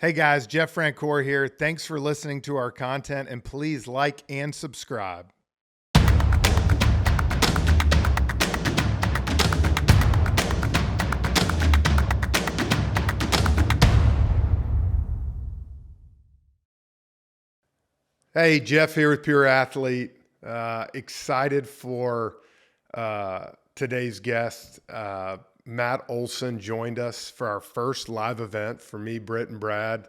Hey guys, Jeff Francoeur here. Thanks for listening to our content, and please like and subscribe. Hey, Jeff here with Pure Athlete. Excited for today's guest. Matt Olson joined us for our first live event for me, Britt, and Brad.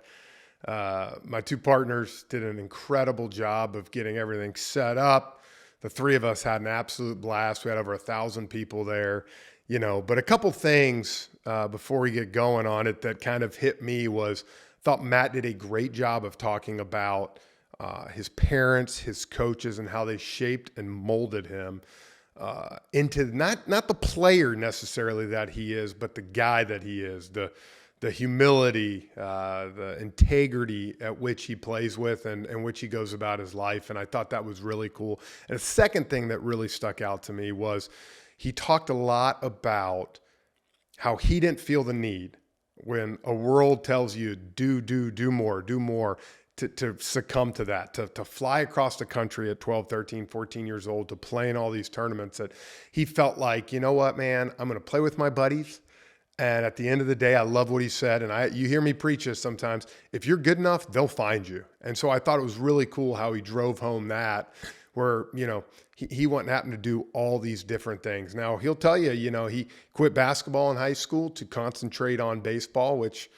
My two partners did an incredible job of getting everything set up. The three of us had an absolute blast. We had over 1,000 people there, but a couple things before we get going on it that kind of hit me was, thought Matt did a great job of talking about his parents, his coaches, and how they shaped and molded him into not the player necessarily that he is, but the guy that he is, the humility, the integrity at which he plays with and which he goes about his life. And I thought that was really cool. And the second thing that really stuck out to me was he talked a lot about how he didn't feel the need when a world tells you do more, to succumb to that, to fly across the country at 12, 13, 14 years old, to play in all these tournaments, that he felt like, you know what, man, I'm going to play with my buddies. And at the end of the day, I love what he said. And you hear me preach this sometimes. If you're good enough, they'll find you. And so I thought it was really cool how he drove home that, where, he went and happened to do all these different things. Now, he'll tell you, he quit basketball in high school to concentrate on baseball, which,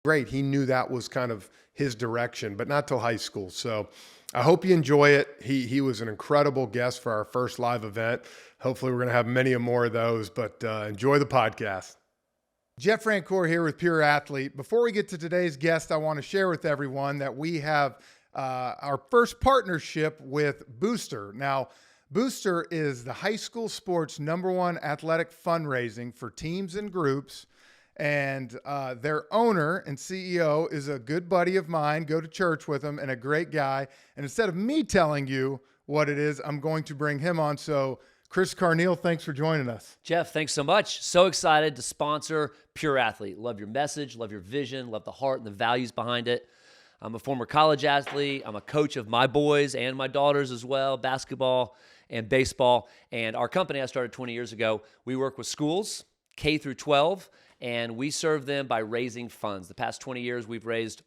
great. He knew that was kind of his direction, but not till high school. So I hope you enjoy it. He was an incredible guest for our first live event. Hopefully we're going to have many more of those, but enjoy the podcast. Jeff Francoeur here with Pure Athlete. Before we get to today's guest, I want to share with everyone that we have our first partnership with Booster. Now, Booster is the high school sports #1 athletic fundraising for teams and groups. And their owner and CEO is a good buddy of mine. Go to church with him, and a great guy. And instead of me telling you what it is, I'm going to bring him on. So Chris Carneal, thanks for joining us. Jeff, thanks so much. So excited to sponsor Pure Athlete. Love your message, love your vision, love the heart and the values behind it. I'm a former college athlete. I'm a coach of my boys and my daughters as well, basketball and baseball. And our company I started 20 years ago, we work with schools, K through 12, and we serve them by raising funds. The past 20 years, we've raised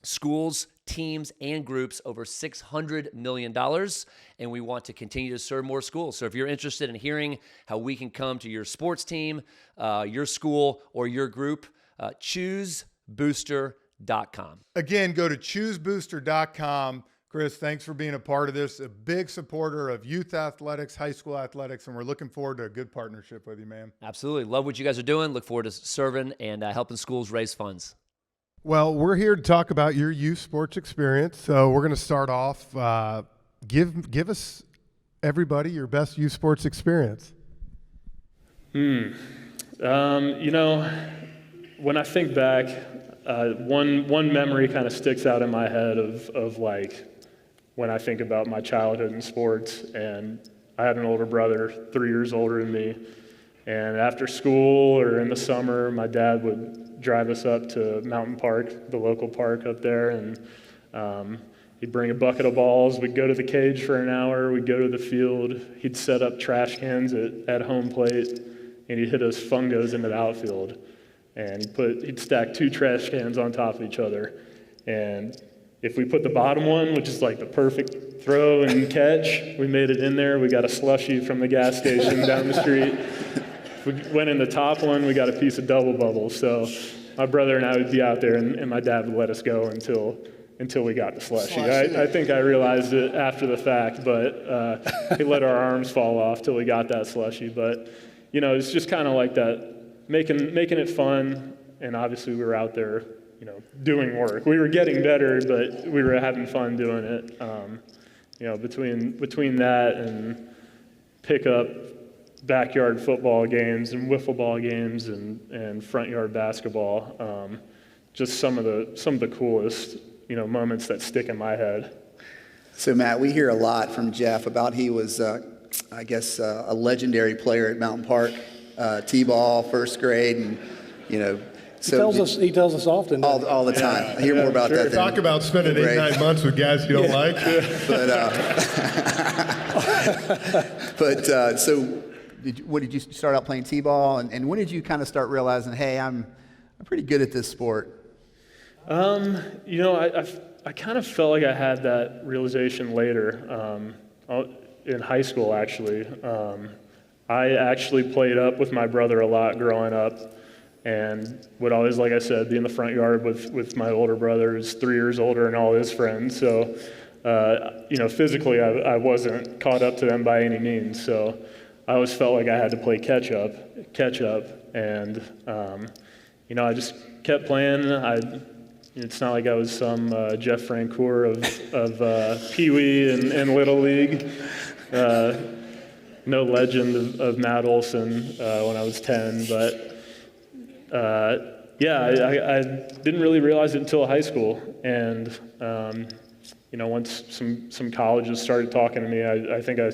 schools, teams, and groups over $600 million, and we want to continue to serve more schools. So if you're interested in hearing how we can come to your sports team, your school, or your group, choosebooster.com. Again, go to choosebooster.com. Chris, thanks for being a part of this. A big supporter of youth athletics, high school athletics, and we're looking forward to a good partnership with you, man. Absolutely. Love what you guys are doing. Look forward to serving and helping schools raise funds. Well, we're here to talk about your youth sports experience. So we're going to start off. Give us, everybody, your best youth sports experience. When I think back, one memory kind of sticks out in my head of like, when I think about my childhood in sports. And I had an older brother, 3 years older than me. And after school or in the summer, my dad would drive us up to Mountain Park, the local park up there, and he'd bring a bucket of balls. We'd go to the cage for an hour. We'd go to the field. He'd set up trash cans at home plate, and he'd hit us fungos into the outfield. And he'd stack 2 trash cans on top of each other. And if we put the bottom one, which is like the perfect throw and catch, we made it in there. We got a slushie from the gas station down the street. If we went in the top one, we got a piece of double bubble. So my brother and I would be out there, and my dad would let us go until we got the slushie. I think I realized it after the fact, but he let our arms fall off till we got that slushie. But, it's just kind of like that, making it fun, and obviously we were out there, doing work. We were getting better, but we were having fun doing it. Between that and pick up backyard football games and wiffle ball games and front yard basketball, just some of the coolest moments that stick in my head. So Matt, we hear a lot from Jeff about he was a legendary player at Mountain Park, Tball, first grade, and He tells us often. all the time. I hear more about that than Talk about spending Ray. 8-9 months with guys you don't like. But so, when did you start out playing T-ball, and when did you kind of start realizing, hey, I'm pretty good at this sport? I kind of felt like I had that realization later in high school, actually. I actually played up with my brother a lot growing up and would always, like I said, be in the front yard with my older brother, who's 3 years older, and all his friends. So, physically I wasn't caught up to them by any means. So I always felt like I had to play catch up. And, I just kept playing. It's not like I was some Jeff Francoeur of Pee Wee and Little League. No legend of Matt Olson when I was 10, but I didn't really realize it until high school. And once some colleges started talking to me, I think I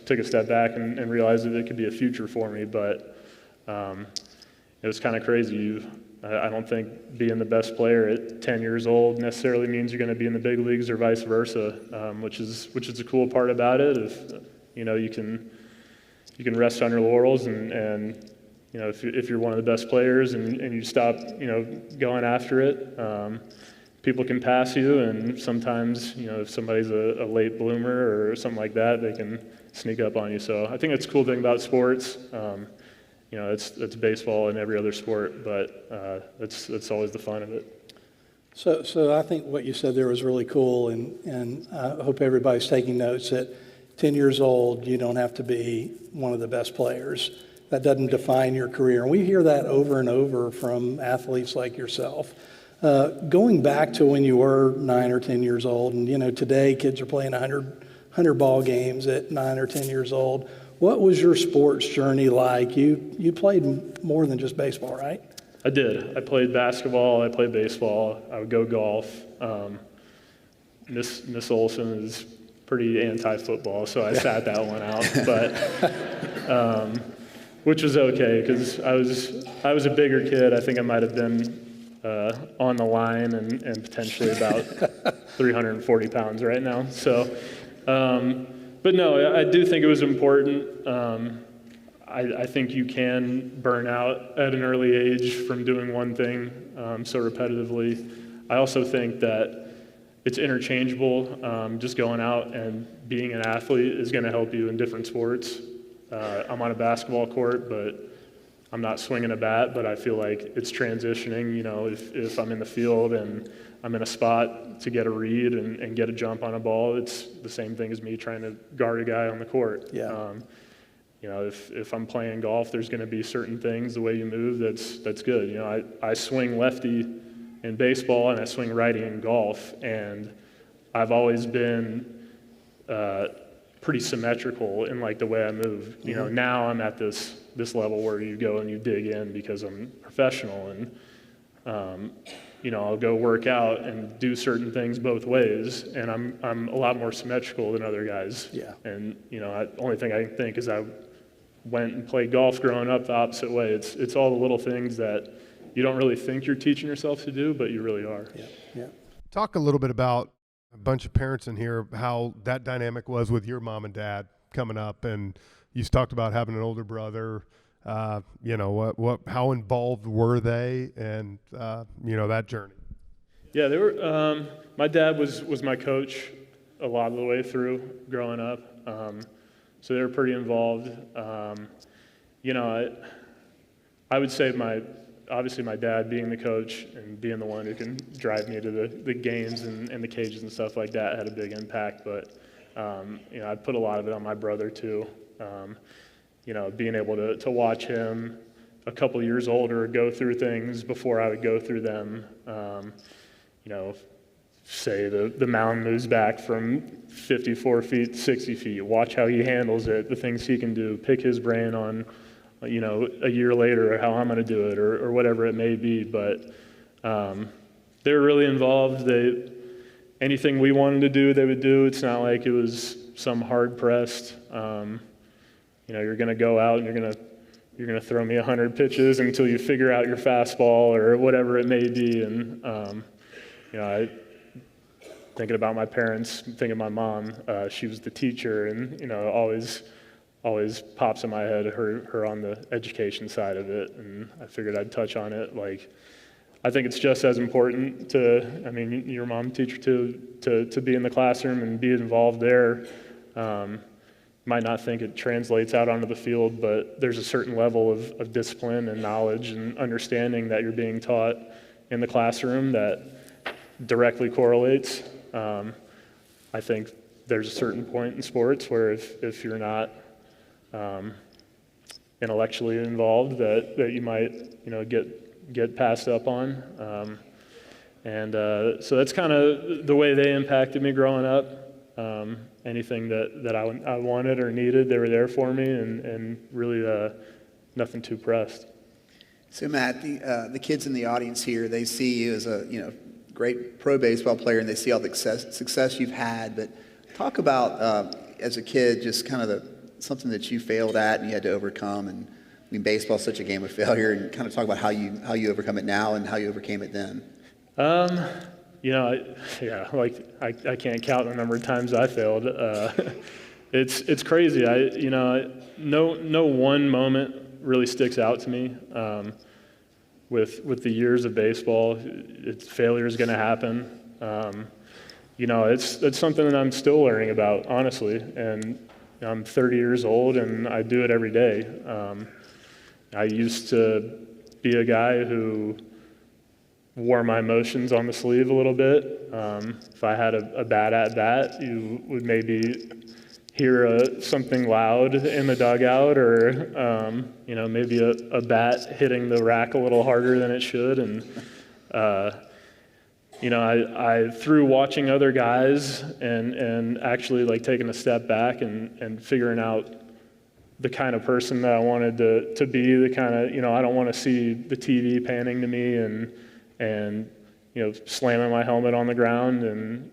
took a step back and realized that it could be a future for me. But it was kind of crazy. I don't think being the best player at 10 years old necessarily means you're going to be in the big leagues or vice versa, which is a cool part about it. If you can rest on your laurels and if you're one of the best players and you stop going after it, people can pass you, and sometimes if somebody's a late bloomer or something like that, they can sneak up on you. So I think that's a cool thing about sports. It's baseball and every other sport, but that's always the fun of it. So I think what you said there was really cool, and I hope everybody's taking notes that 10 years old, you don't have to be one of the best players. That doesn't define your career. And we hear that over and over from athletes like yourself. Going back to when you were 9 or 10 years old, and today kids are playing 100 ball games at 9 or 10 years old. What was your sports journey like? You played more than just baseball, right? I did. I played basketball. I played baseball. I would go golf. Miss Olson is pretty anti-football, so I sat that one out. But which was okay because I was a bigger kid. I think I might have been on the line and potentially about 340 pounds right now. So. But no, I do think it was important. I think you can burn out at an early age from doing one thing so repetitively. I also think that it's interchangeable. Just going out and being an athlete is going to help you in different sports. I'm on a basketball court, but I'm not swinging a bat, but I feel like it's transitioning. If I'm in the field and I'm in a spot to get a read and get a jump on a ball, it's the same thing as me trying to guard a guy on the court. Yeah. If I'm playing golf, there's going to be certain things, the way you move, that's good. I swing lefty in baseball and I swing righty in golf, and I've always been pretty symmetrical in like the way I move. Mm-hmm. Now I'm at this level where you go and you dig in because I'm professional, and I'll go work out and do certain things both ways, and I'm a lot more symmetrical than other guys. Yeah. And the only thing I can think is I went and played golf growing up the opposite way. It's all the little things that you don't really think you're teaching yourself to do, but you really are. Yeah. Talk a little bit about a bunch of parents in here, how that dynamic was with your mom and dad coming up, and you talked about having an older brother. How involved were they, and that journey? Yeah, they were. My dad was my coach a lot of the way through growing up, so they were pretty involved. I would say obviously my dad being the coach and being the one who can drive me to the games and the cages and stuff like that had a big impact. But I'd put a lot of it on my brother too. Being able to watch him a couple years older go through things before I would go through them. Say the mound moves back from 54 feet to 60 feet. Watch how he handles it, the things he can do, pick his brain on, a year later how I'm going to do it or whatever it may be. But they were really involved. Anything we wanted to do, they would do. It's not like it was some hard-pressed, you're going to go out and you're going to you're going to throw me 100 pitches until you figure out your fastball or whatever it may be. And, I thinking about my parents, thinking of my mom, she was the teacher, and, always pops in my head her on the education side of it. And I figured I'd touch on it. Like, I think it's just as important your mom teacher too, to be in the classroom and be involved there. Might not think it translates out onto the field, but there's a certain level of discipline and knowledge and understanding that you're being taught in the classroom that directly correlates. I think there's a certain point in sports where if you're not intellectually involved, that you might get passed up on. So that's kind of the way they impacted me growing up. Anything that I wanted or needed, they were there for me, and really nothing too pressed. So Matt, the kids in the audience here, they see you as a great pro baseball player, and they see all the success you've had. But talk about as a kid, just kind of something that you failed at and you had to overcome. And I mean, baseball is such a game of failure, and kind of talk about how you overcome it now and how you overcame it then. I can't count the number of times I failed. It's crazy. No one moment really sticks out to me. With the years of baseball, failure is going to happen. It's something that I'm still learning about, honestly. And I'm 30 years old, and I do it every day. I used to be a guy who wore my emotions on the sleeve a little bit. If I had a bad at-bat, you would maybe hear something loud in the dugout, or maybe a bat hitting the rack a little harder than it should. And I through watching other guys and actually like taking a step back and figuring out the kind of person that I wanted to be, the kind of, I don't want to see the TV panning to me and slamming my helmet on the ground and,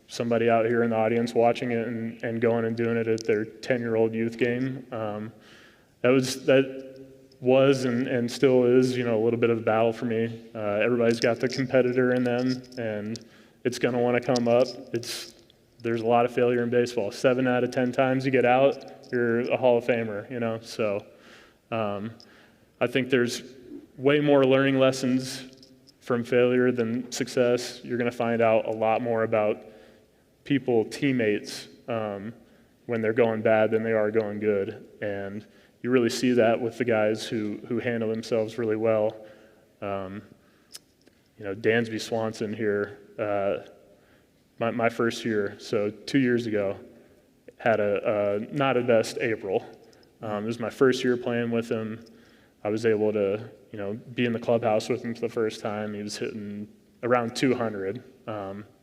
somebody out here in the audience watching it and going and doing it at their 10-year-old youth game. That was and still is, a little bit of a battle for me. Everybody's got the competitor in them, and it's going to want to come up. There's a lot of failure in baseball. 7 out of 10 times you get out, you're a Hall of Famer, So I think there's way more learning lessons from failure than success. You're going to find out a lot more about people, teammates, when they're going bad than they are going good. And you really see that with the guys who handle themselves really well. Dansby Swanson here, my first year, so 2 years ago, had a not a best April. It was my first year playing with him. I was able to, be in the clubhouse with him for the first time. He was hitting around 200.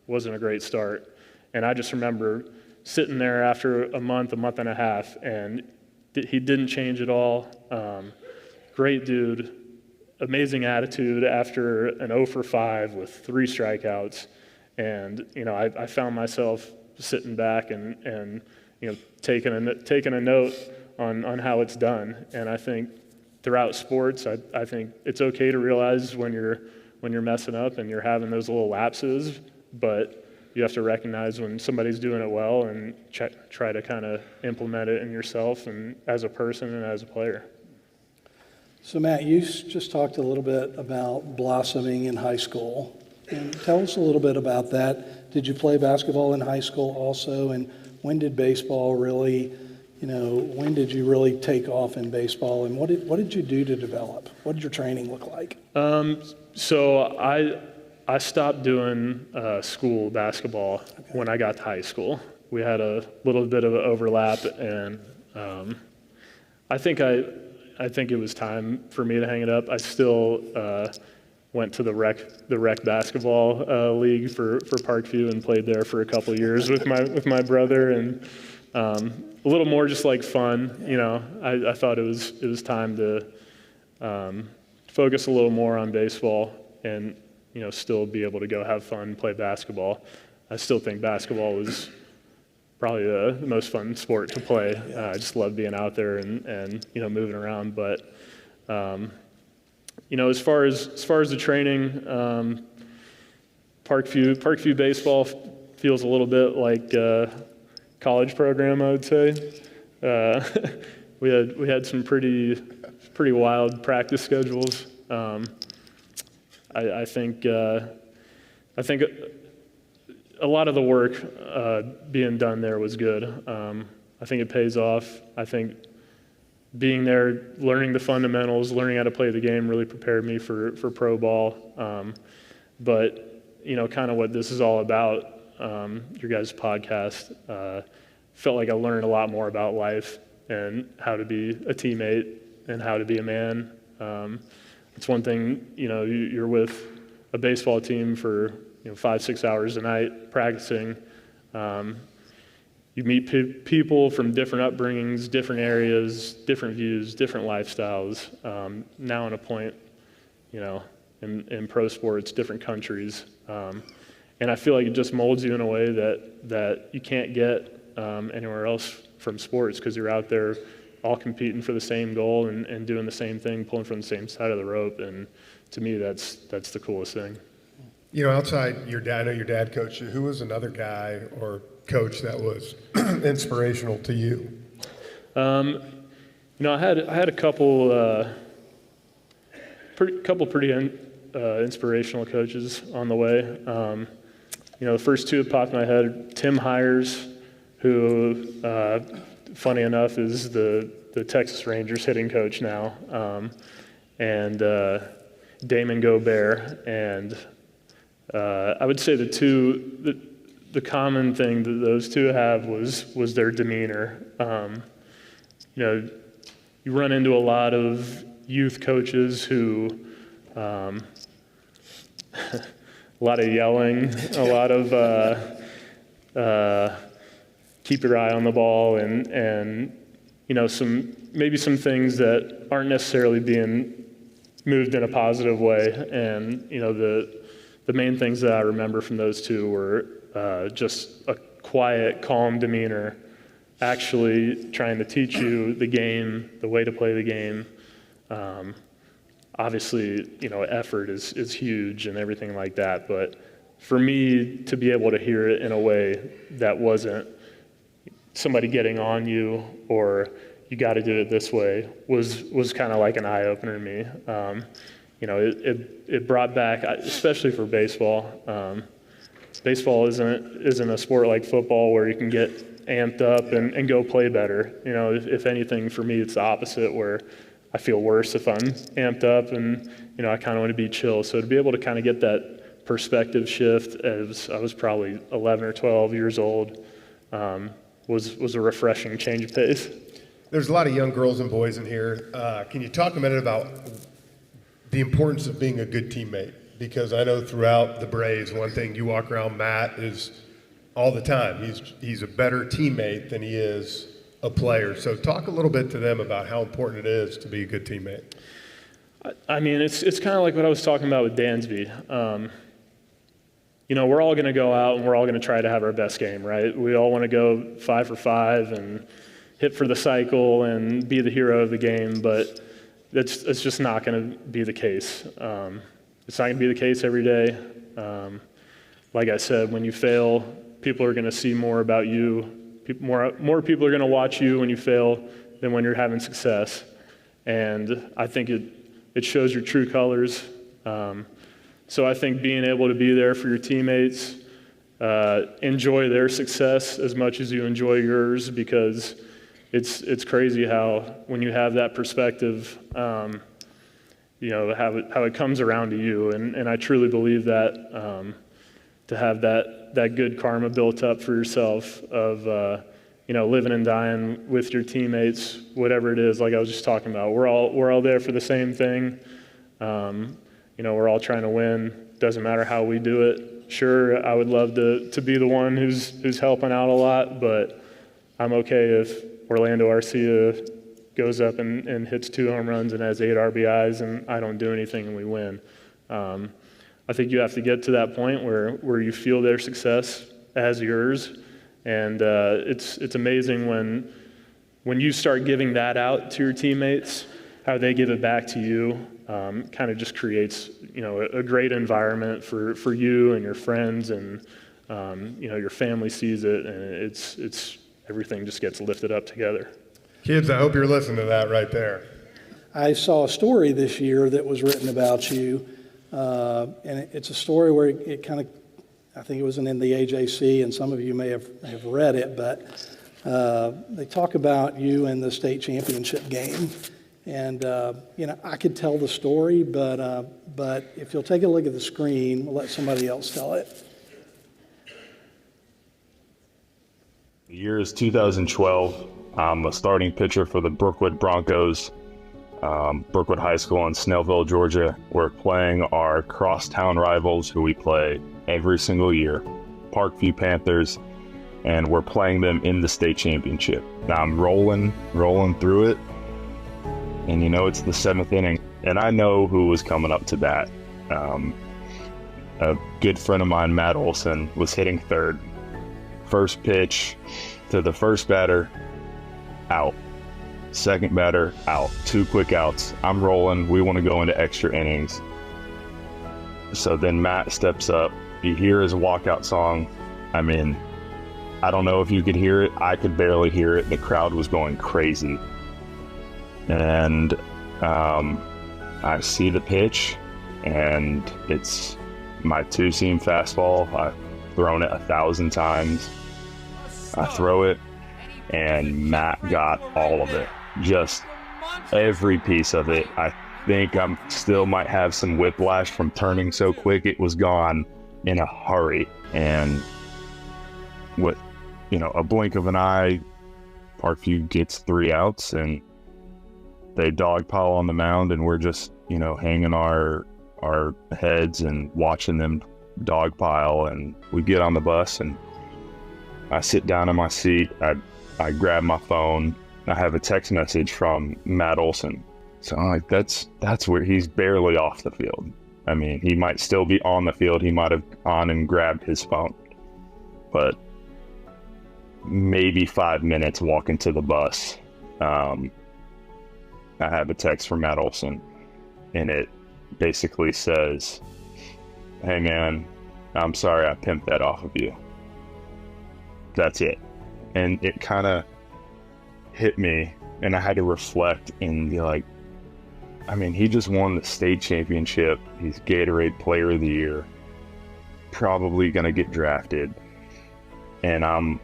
Wasn't a great start. And I just remember sitting there after a month and a half, and he didn't change at all. Great dude, amazing attitude after an 0 for 5 with 3 strikeouts. And, I found myself sitting back and taking a note on how it's done. And I think throughout sports, I think it's okay to realize when you're messing up and you're having those little lapses, but you have to recognize when somebody's doing it well and try to kind of implement it in yourself and as a person and as a player. So Matt, you just talked a little bit about blossoming in high school. And tell us a little bit about that. Did you play basketball in high school also? And when did baseball really, when did you really take off in baseball? And what did you do to develop? What did your training look like? So I stopped doing school basketball when I got to high school. We had a little bit of an overlap, and I think it was time for me to hang it up. I still went to the rec basketball league for Parkview and played there for a couple years with my brother, and a little more just like fun. I thought it was time to focus a little more on baseball and still be able to go have fun, play basketball. I still think basketball was probably the most fun sport to play. I just love being out there and moving around. But as far as the training, Parkview baseball feels a little bit like college program, I would say. We had some pretty wild practice schedules. I think a lot of the work being done there was good. I think it pays off. I think being there, learning the fundamentals, learning how to play the game really prepared me for pro ball. But kind of what this is all about, your guys' podcast, felt like I learned a lot more about life and how to be a teammate and how to be a man. It's one thing, you're with a baseball team for 5-6 hours a night practicing. You meet people from different upbringings, different areas, different views, different lifestyles. Now on a point, in pro sports, different countries. And I feel like it just molds you in a way that you can't get anywhere else from sports, because you're out there all competing for the same goal and doing the same thing, pulling from the same side of the rope. And to me, that's the coolest thing. Outside your dad, I know your dad coached you. Who was another guy or coach that was inspirational to you? I had a couple pretty inspirational coaches on the way. The first two that popped in my head, Tim Hires, who, funny enough, is the Texas Rangers hitting coach now, and Damon Gobert. And I would say the common thing that those two have was their demeanor. You run into a lot of youth coaches who, a lot of yelling, a lot of keep your eye on the ball, and maybe some things that aren't necessarily being moved in a positive way. And the main things that I remember from those two were just a quiet, calm demeanor, actually trying to teach you the game, the way to play the game. Obviously, effort is huge and everything like that, but for me to be able to hear it in a way that wasn't somebody getting on you or you got to do it this way was kind of like an eye-opener to me. It brought back, especially for baseball. Baseball isn't a sport like football where you can get amped up and go play better. If anything, for me, it's the opposite, where I feel worse if I'm amped up and, I kind of want to be chill. So to be able to kind of get that perspective shift as I was probably 11 or 12 years old was a refreshing change of pace. There's a lot of young girls and boys in here. Can you talk a minute about the importance of being a good teammate? Because I know throughout the Braves, one thing you walk around Matt is all the time. He's a better teammate than he is a player. So talk a little bit to them about how important it is to be a good teammate. I mean, it's kind of like what I was talking about with Dansby. We're all going to go out and we're all going to try to have our best game, right? We all want to go 5 for 5 and hit for the cycle and be the hero of the game, but it's just not going to be the case. It's not going to be the case every day. Like I said, when you fail, people are going to see more about you. More people are going to watch you when you fail than when you're having success. And I think it shows your true colors. So I think being able to be there for your teammates, enjoy their success as much as you enjoy yours, because it's crazy how when you have that perspective, how it comes around to you. And I truly believe that to have that good karma built up for yourself of living and dying with your teammates, whatever it is, like I was just talking about. We're all there for the same thing. We're all trying to win. Doesn't matter how we do it. Sure, I would love to be the one who's helping out a lot, but I'm okay if Orlando Arcia goes up and hits 2 home runs and has 8 RBIs and I don't do anything and we win. I think you have to get to that point where you feel their success as yours, And it's amazing when you start giving that out to your teammates, how they give it back to you. Kind of just creates, a great environment for you and your friends, and your family sees it, and it's everything just gets lifted up together. Kids, I hope you're listening to that right there. I saw a story this year that was written about you, and it's a story where it kind of, I think it wasn't in the AJC, and some of you may have read it, but they talk about you in the state championship game. And, I could tell the story, but if you'll take a look at the screen, we'll let somebody else tell it. The year is 2012. I'm a starting pitcher for the Brookwood Broncos, Brookwood High School in Snellville, Georgia. We're playing our crosstown rivals who we play every single year, Parkview Panthers, and we're playing them in the state championship. Now I'm rolling through it, and it's the 7th inning, and I know who was coming up to bat. A good friend of mine, Matt Olson, was hitting third. First pitch to the first batter, out. Second batter, out. 2 quick outs. I'm rolling. We want to go into extra innings. So then Matt steps up. You hear his walkout song. I mean, I don't know if you could hear it. I could barely hear it. The crowd was going crazy. And I see the pitch, and it's my 2-seam fastball. I've thrown it 1,000 times. I throw it, and Matt got all of it, just every piece of it. I think I still might have some whiplash from turning so quick. It was gone in a hurry, and with a blink of an eye, Parkview gets 3 outs, and they dogpile on the mound, and we're just hanging our heads and watching them dogpile. And we get on the bus, and I sit down in my seat. I grab my phone. I have a text message from Matt Olson. So I'm like, that's where he's barely off the field. I mean, he might still be on the field. He might have gone and grabbed his phone, but maybe 5 minutes walking to the bus. I have a text from Matt Olson, and it basically says, "Hey man, I'm sorry I pimped that off of you." That's it. And it kind of hit me, and I had to reflect and be like, I mean, he just won the state championship. He's Gatorade Player of the Year, probably going to get drafted. And I'm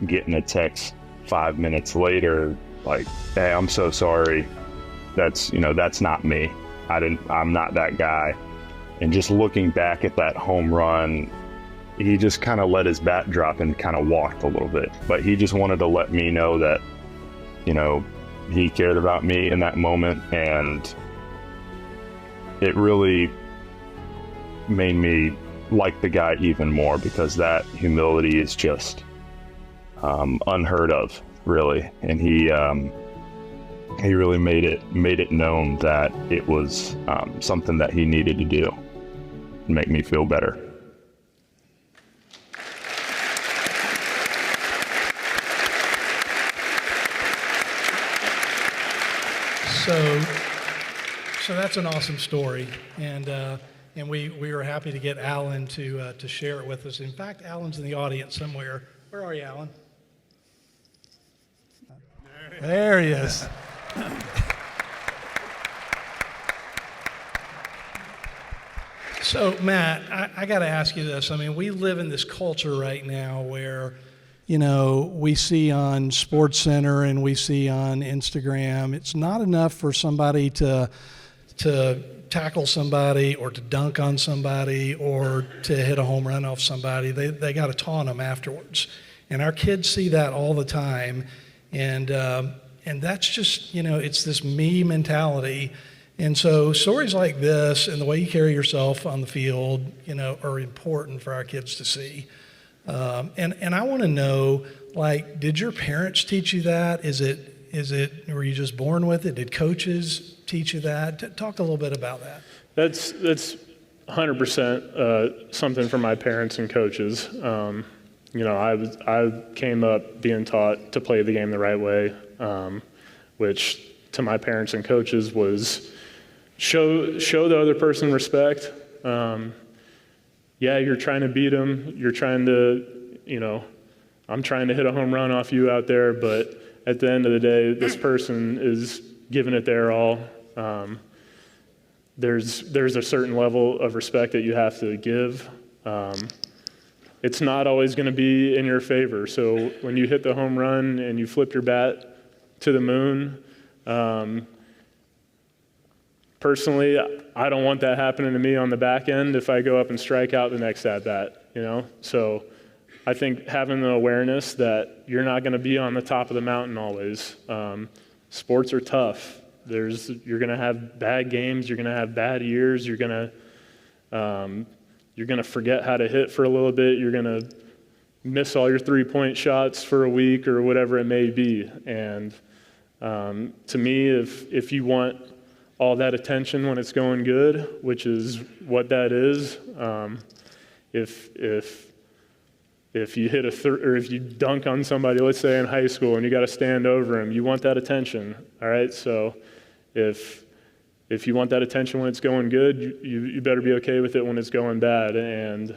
getting a text 5 minutes later, like, "Hey, I'm so sorry. That's not me. I'm not that guy." And just looking back at that home run, he just kind of let his bat drop and kind of walked a little bit. But he just wanted to let me know that, he cared about me in that moment. And it really made me like the guy even more, because that humility is just unheard of, really. And he really made it known that it was something that he needed to do to make me feel better. So that's an awesome story, and we were happy to get Alan to share it with us. In fact, Alan's in the audience somewhere. Where are you, Alan? There he is. So, Matt, I got to ask you this. I mean, we live in this culture right now where, we see on SportsCenter and we see on Instagram, it's not enough for somebody to tackle somebody or to dunk on somebody or to hit a home run off somebody. They got to taunt them afterwards. And our kids see that all the time. And that's just, it's this me mentality. And so stories like this and the way you carry yourself on the field, are important for our kids to see. And I want to know, like, did your parents teach you that? Were you just born with it? Did coaches teach you that? Talk a little bit about that. That's 100% something from my parents and coaches. I came up being taught to play the game the right way, which to my parents and coaches was show the other person respect. Yeah, you're trying to beat them. You're trying to, I'm trying to hit a home run off you out there, but at the end of the day, this person is giving it their all. There's a certain level of respect that you have to give. It's not always going to be in your favor. So when you hit the home run and you flip your bat to the moon, personally, I don't want that happening to me on the back end if I go up and strike out the next at bat, So I think having the awareness that you're not going to be on the top of the mountain always. Sports are tough. You're going to have bad games. You're going to have bad years. You're going to forget how to hit for a little bit. You're going to miss all your three-point shots for a week or whatever it may be. And to me, if you want all that attention when it's going good, which is what that is, if you hit or if you dunk on somebody, let's say in high school, and you got to stand over him, you want that attention. All right, so if you want that attention when it's going good, you better be okay with it when it's going bad. And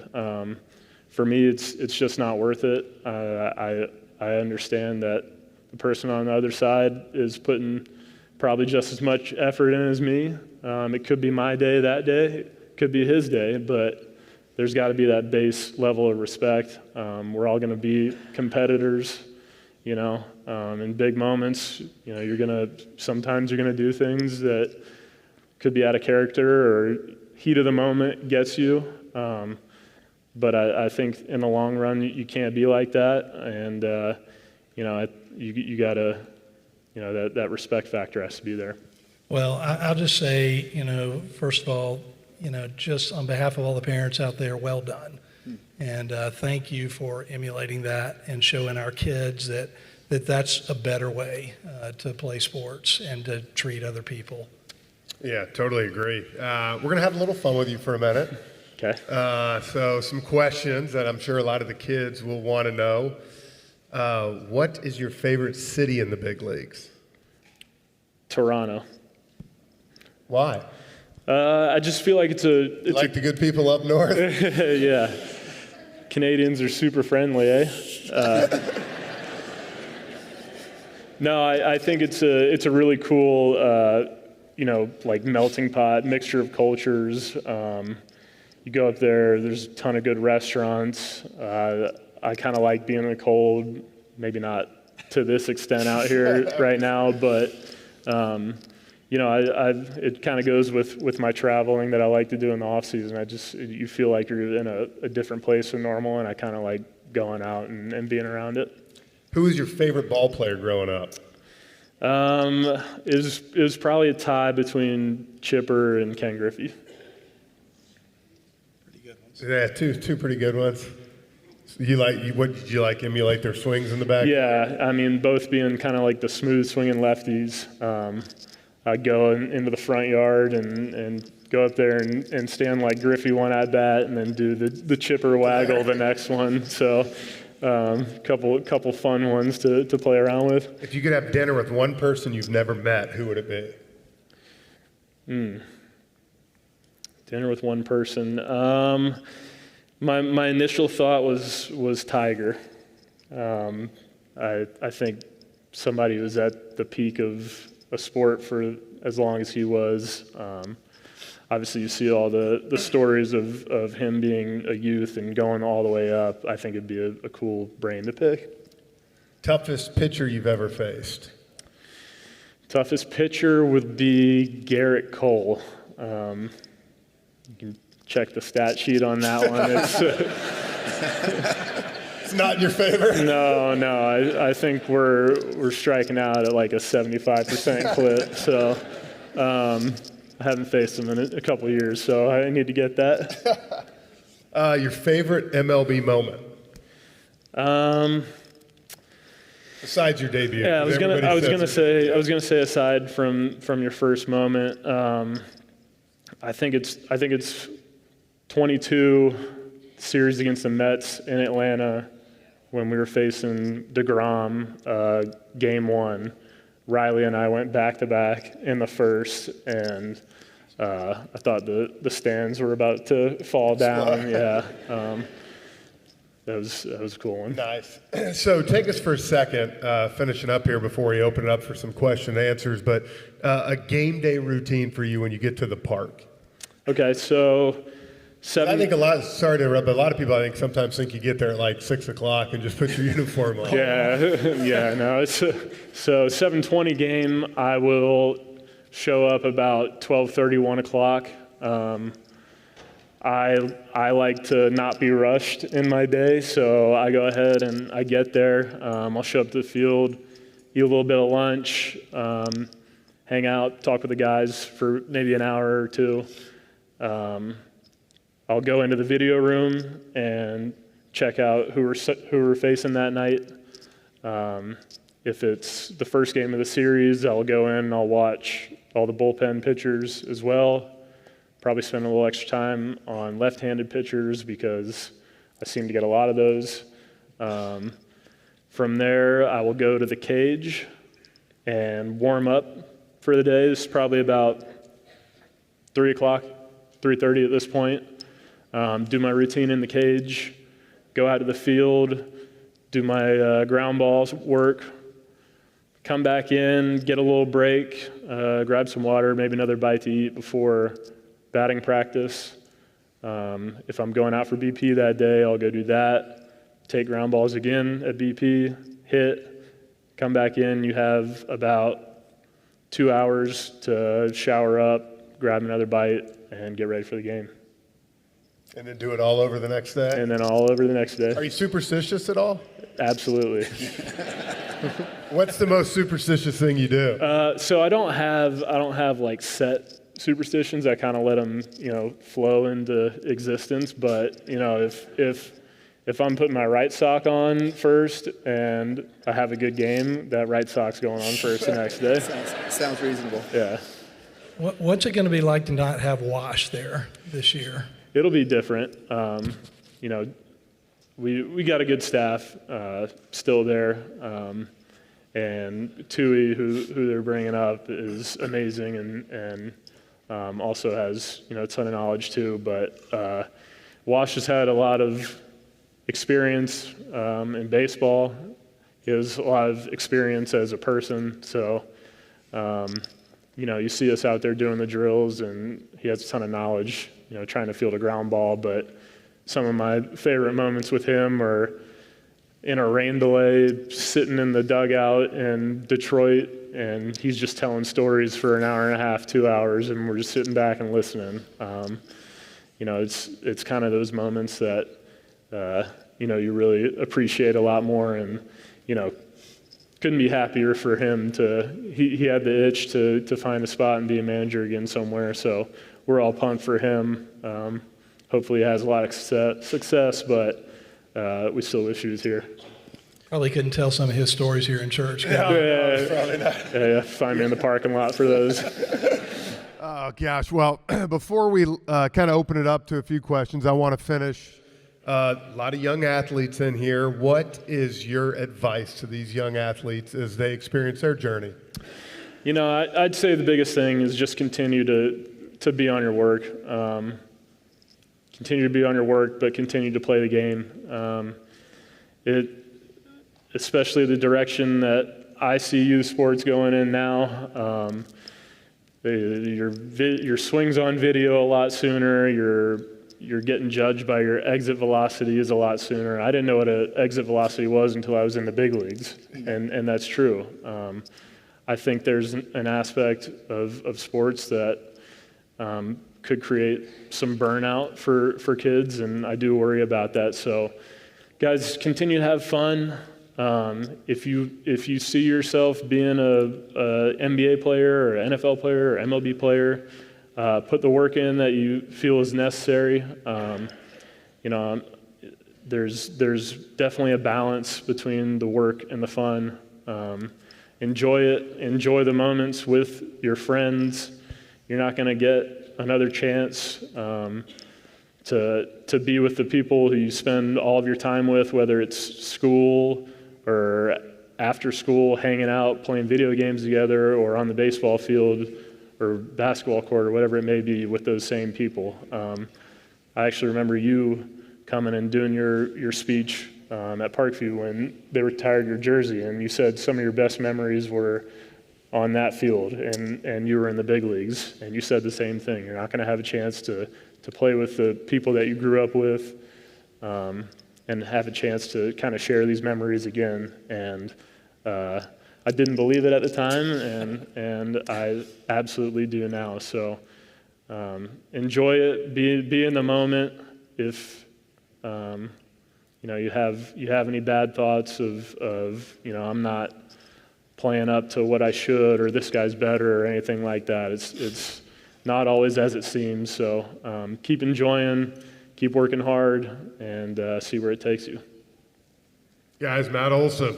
for me, it's just not worth it. I understand that the person on the other side is putting probably just as much effort in as me. It could be my day that day, it could be his day, but there's got to be that base level of respect. We're all going to be competitors, in big moments. Sometimes you're going to do things that could be out of character or heat of the moment gets you. But I think in the long run, you can't be like that. And, you got to, that respect factor has to be there. Well, I'll just say, first of all, just on behalf of all the parents out there, well done. And thank you for emulating that and showing our kids that that's a better way to play sports and to treat other people. Yeah, totally agree. We're going to have a little fun with you for a minute. Okay. So some questions that I'm sure a lot of the kids will want to know. What is your favorite city in the big leagues? Toronto. Why? I just feel like it's like the good people up north? Yeah. Canadians are super friendly, eh? No, I think it's a really cool, like melting pot, mixture of cultures. You go up there's a ton of good restaurants. I kind of like being in the cold, maybe not to this extent out here right now, but it kind of goes with my traveling that I like to do in the off season. You feel like you're in a different place than normal, and I kind of like going out and being around it. Who was your favorite ball player growing up? It was probably a tie between Chipper and Ken Griffey. Pretty good ones. Yeah, two pretty good ones. What did you like? Emulate their swings in the back? Yeah, I mean, both being kind of like the smooth swinging lefties. I'd go into the front yard and go up there and stand like Griffey one at bat, and then do the Chipper waggle the next one. So, couple fun ones to play around with. If you could have dinner with one person you've never met, who would it be? Dinner with one person. My initial thought was Tiger. I think somebody who was at the peak of a sport for as long as he was. Obviously, you see all the stories of him being a youth and going all the way up. I think it'd be a cool brain to pick. Toughest pitcher you've ever faced? Toughest pitcher would be Garrett Cole. You can check the stat sheet on that one. It's not your favorite? No. I think we're striking out at like a 75% clip. So I haven't faced him in a couple of years, so I need to get that. Your favorite MLB moment? Besides your debut. Yeah, I was gonna say aside from your first moment, I think it's 22 series against the Mets in Atlanta, when we were facing DeGrom, game 1, Riley and I went back-to-back in the first, and I thought the stands were about to fall down. Yeah, that was a cool one. Nice. So take us for a second, finishing up here before we open it up for some question and answers, but a game day routine for you when you get to the park. Okay, so I think sorry to interrupt, but a lot of people I think sometimes think you get there at like 6 o'clock and just put your uniform on. Yeah, no. So 7:20 game, I will show up about 12:30, 1 o'clock. I like to not be rushed in my day, so I go ahead and I get there. I'll show up to the field, eat a little bit of lunch, hang out, talk with the guys for maybe an hour or two. I'll go into the video room and check out who we're facing that night. If it's the first game of the series, I'll go in and I'll watch all the bullpen pitchers as well. Probably spend a little extra time on left-handed pitchers because I seem to get a lot of those. From there, I will go to the cage and warm up for the day. This is probably about 3 o'clock, 3:30 at this point. Do my routine in the cage, go out to the field, do my ground balls work, come back in, get a little break, grab some water, maybe another bite to eat before batting practice. If I'm going out for BP that day, I'll go do that, take ground balls again at BP, hit, come back in. You have about 2 hours to shower up, grab another bite, and get ready for the game. And then do it all over the next day? And then all over the next day. Are you superstitious at all? Absolutely. What's the most superstitious thing you do? So I don't have like set superstitions. I kind of let them, flow into existence. But if I'm putting my right sock on first and I have a good game, that right sock's going on first the next day. Sounds reasonable. Yeah. What's it going to be like to not have Wash there this year? It'll be different. We got a good staff still there, and Tui, who they're bringing up, is amazing and also has a ton of knowledge too. But Wash has had a lot of experience in baseball. He has a lot of experience as a person. So you see us out there doing the drills, and he has a ton of knowledge. Trying to field a ground ball, but some of my favorite moments with him are in a rain delay, sitting in the dugout in Detroit, and he's just telling stories for an hour and a half, 2 hours, and we're just sitting back and listening. It's kind of those moments that you really appreciate a lot more, and couldn't be happier for him he had the itch to find a spot and be a manager again somewhere. So we're all pumped for him. Hopefully he has a lot of success, but we still wish he was here. Probably couldn't tell some of his stories here in church. No, probably not. Yeah, find me in the parking lot for those. Oh, gosh. Well, before we kind of open it up to a few questions, I want to finish. A lot of young athletes in here. What is your advice to these young athletes as they experience their journey? I'd say the biggest thing is just continue to be on your work. Continue to be on your work, but continue to play the game. Especially the direction that I see youth sports going in now. Your swings on video a lot sooner. You're getting judged by your exit velocity is a lot sooner. I didn't know what an exit velocity was until I was in the big leagues, and that's true. I think there's an aspect of sports that could create some burnout for kids, and I do worry about that. So, guys, continue to have fun. If you see yourself being a NBA player or NFL player or MLB player, put the work in that you feel is necessary. There's definitely a balance between the work and the fun. Enjoy it. Enjoy the moments with your friends. You're not going to get another chance to be with the people who you spend all of your time with, whether it's school or after school, hanging out, playing video games together, or on the baseball field or basketball court or whatever it may be with those same people. I actually remember you coming and doing your speech at Parkview when they retired your jersey, and you said some of your best memories were on that field, and you were in the big leagues, and you said the same thing. You're not going to have a chance to play with the people that you grew up with, and have a chance to kind of share these memories again. And I didn't believe it at the time, and I absolutely do now. So enjoy it, be in the moment. If you have any bad thoughts of I'm not playing up to what I should, or this guy's better, or anything like that. It's not always as it seems. So keep enjoying, keep working hard, and see where it takes you. Guys, Matt Olson.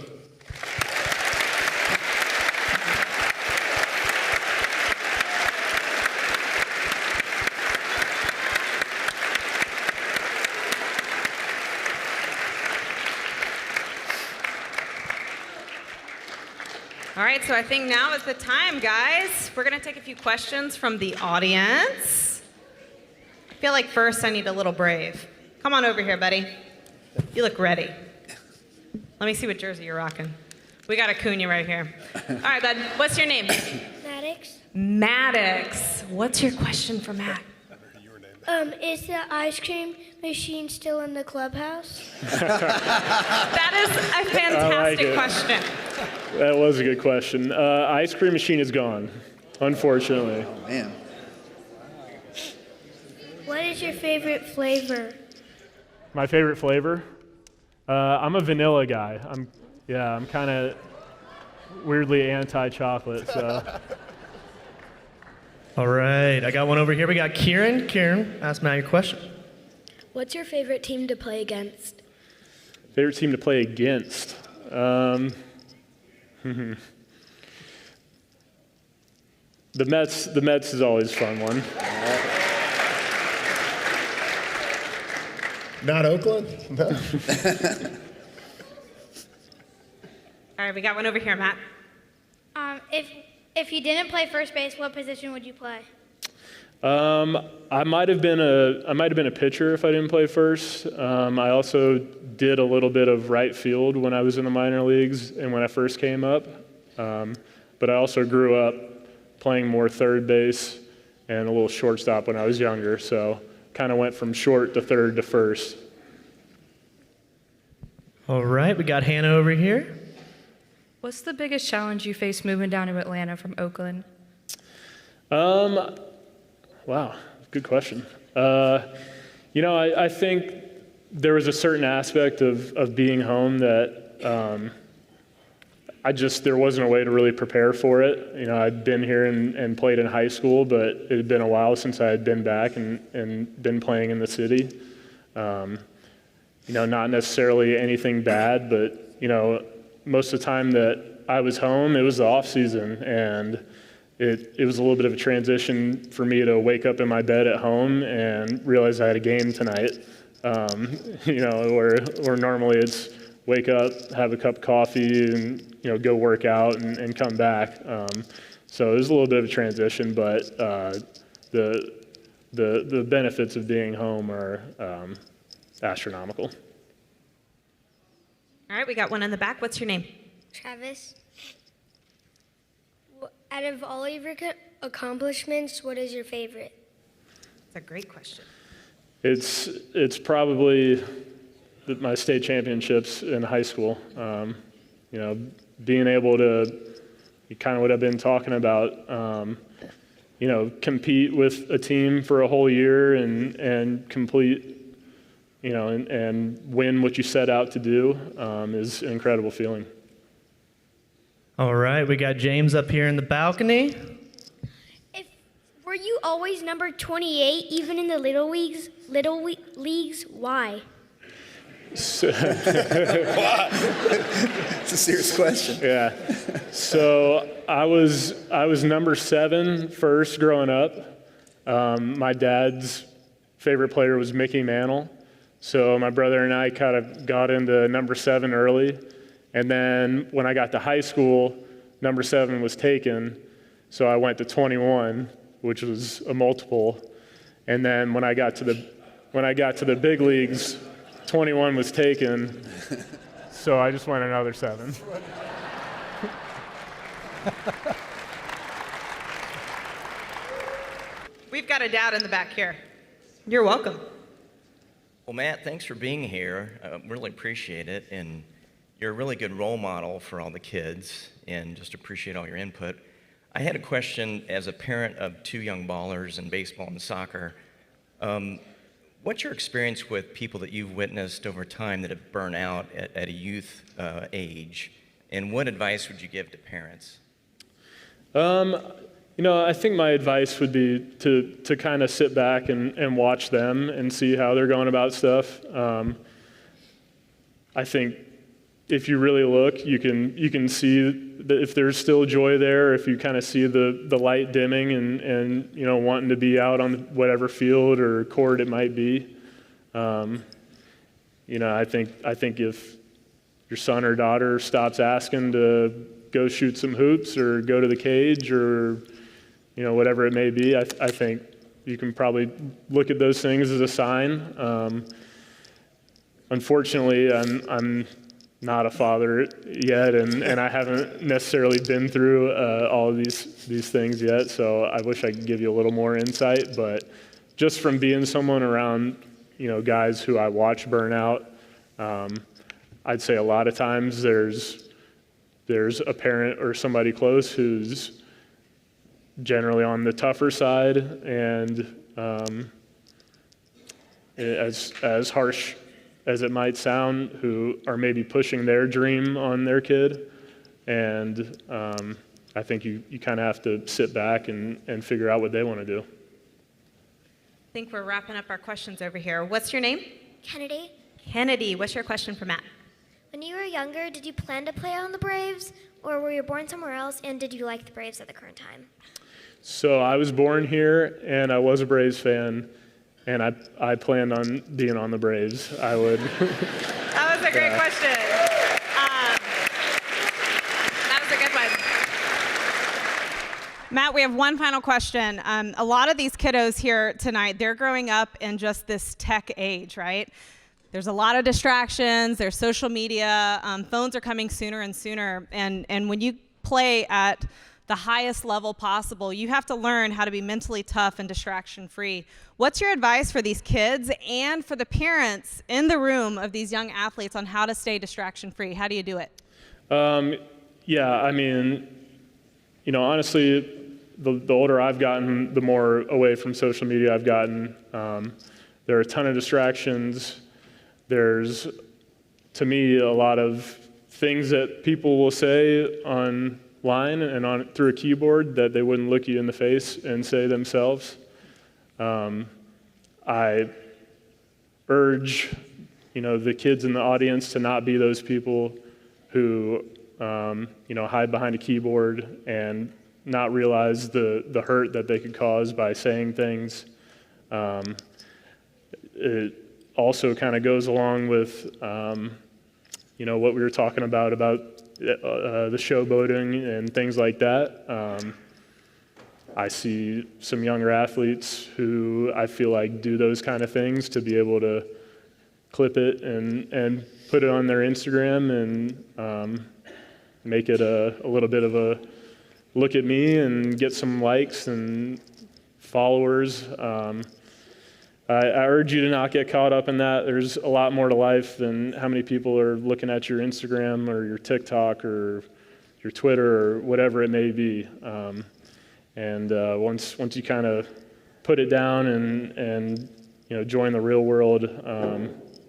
All right, so I think now is the time, guys. We're going to take a few questions from the audience. I feel like first I need a little brave. Come on over here, buddy. You look ready. Let me see what jersey you're rocking. We got Acuna right here. All right, bud. What's your name? Maddox. Maddox. What's your question for Matt? Is the ice cream machine still in the clubhouse? That is a fantastic question. That was a good question. Ice cream machine is gone, unfortunately. Oh, man. What is your favorite flavor? My favorite flavor? I'm a vanilla guy. I'm kind of weirdly anti-chocolate, so. All right, I got one over here. We got Kieran. Kieran, ask Matt your question. What's your favorite team to play against? Favorite team to play against? The Mets. The Mets is always a fun one. Not Oakland? No. All right, we got one over here, Matt. If you didn't play first base, what position would you play? I might have been a pitcher if I didn't play first. I also did a little bit of right field when I was in the minor leagues and when I first came up. But I also grew up playing more third base and a little shortstop when I was younger. So kind of went from short to third to first. All right, we got Hannah over here. What's the biggest challenge you faced moving down to Atlanta from Oakland? Wow, good question. I think there was a certain aspect of being home that there wasn't a way to really prepare for it. I'd been here and played in high school, but it had been a while since I had been back and been playing in the city. Not necessarily anything bad, but, most of the time that I was home, it was the off season, and it was a little bit of a transition for me to wake up in my bed at home and realize I had a game tonight. Where normally it's wake up, have a cup of coffee, and go work out and come back. So it was a little bit of a transition, but the benefits of being home are astronomical. All right, we got one in the back. What's your name? Travis. Out of all of your accomplishments, what is your favorite? That's a great question. It's probably my state championships in high school. Being able to, kind of what I've been talking about, compete with a team for a whole year and complete, and win what you set out to do is an incredible feeling. All right, we got James up here in the balcony. Were you always number 28, even in the little leagues? Why? It's a serious question. Yeah. So I was number 7 first growing up. My dad's favorite player was Mickey Mantle. So my brother and I kind of got into number 7 early. And then when I got to high school, number 7 was taken. So I went to 21, which was a multiple. And then when I got to the big leagues, 21 was taken. So I just went another 7. We've got a dad in the back here. You're welcome. Well, Matt, thanks for being here. Really appreciate it. And you're a really good role model for all the kids, and just appreciate all your input. I had a question as a parent of 2 young ballers in baseball and soccer. What's your experience with people that you've witnessed over time that have burned out at a youth age? And what advice would you give to parents? I think my advice would be to kind of sit back and watch them and see how they're going about stuff. I think if you really look, you can see that if there's still joy there, if you kind of see the light dimming and wanting to be out on whatever field or court it might be. I think if your son or daughter stops asking to go shoot some hoops or go to the cage or whatever it may be, I think you can probably look at those things as a sign. Unfortunately, I'm not a father yet, and I haven't necessarily been through all of these things yet, so I wish I could give you a little more insight, but just from being someone around, guys who I watch burn out, I'd say a lot of times there's a parent or somebody close who's generally on the tougher side, and as harsh as it might sound, who are maybe pushing their dream on their kid. And I think you kind of have to sit back and figure out what they want to do. I think we're wrapping up our questions over here. What's your name? Kennedy, Kennedy. What's your question for Matt? when you were younger, did you plan to play on the Braves, or were you born somewhere else, and did you like the Braves at the current time? So I was born here, and I was a Braves fan, and I planned on being on the Braves. I would. That was a great question. That was a good one. Matt, we have one final question. A lot of these kiddos here tonight, they're growing up in just this tech age, right? There's a lot of distractions. There's social media. Phones are coming sooner and sooner. And when you play at the highest level possible, you have to learn how to be mentally tough and distraction-free. What's your advice for these kids and for the parents in the room of these young athletes on how to stay distraction-free? How do you do it? Yeah, I mean, honestly, the older I've gotten, the more away from social media I've gotten. There are a ton of distractions. There's, to me, a lot of things that people will say online and through a keyboard that they wouldn't look you in the face and say themselves. I urge, the kids in the audience to not be those people who, hide behind a keyboard and not realize the hurt that they could cause by saying things. It also kind of goes along with, what we were talking about the showboating and things like that. I see some younger athletes who I feel like do those kind of things to be able to clip it and put it on their Instagram and make it a little bit of a look at me and get some likes and followers. I urge you to not get caught up in that. There's a lot more to life than how many people are looking at your Instagram or your TikTok or your Twitter or whatever it may be. Once you kind of put it down and join the real world,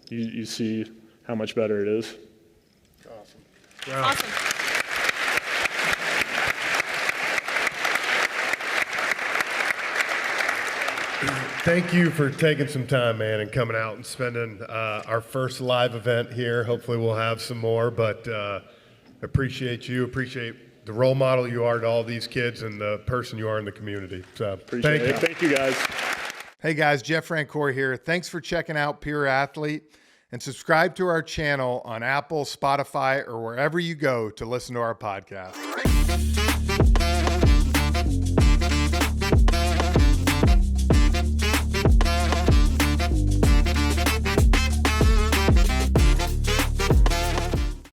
you see how much better it is. Awesome. Wow. Awesome. Thank you for taking some time, man, and coming out and spending our first live event here. Hopefully we'll have some more, but appreciate you, appreciate the role model you are to all these kids and the person you are in the community. So Appreciate it. Thank you, guys. Hey guys, Jeff Francoeur here. Thanks for checking out Pure Athlete, and subscribe to our channel on Apple, Spotify, or wherever you go to listen to our podcast.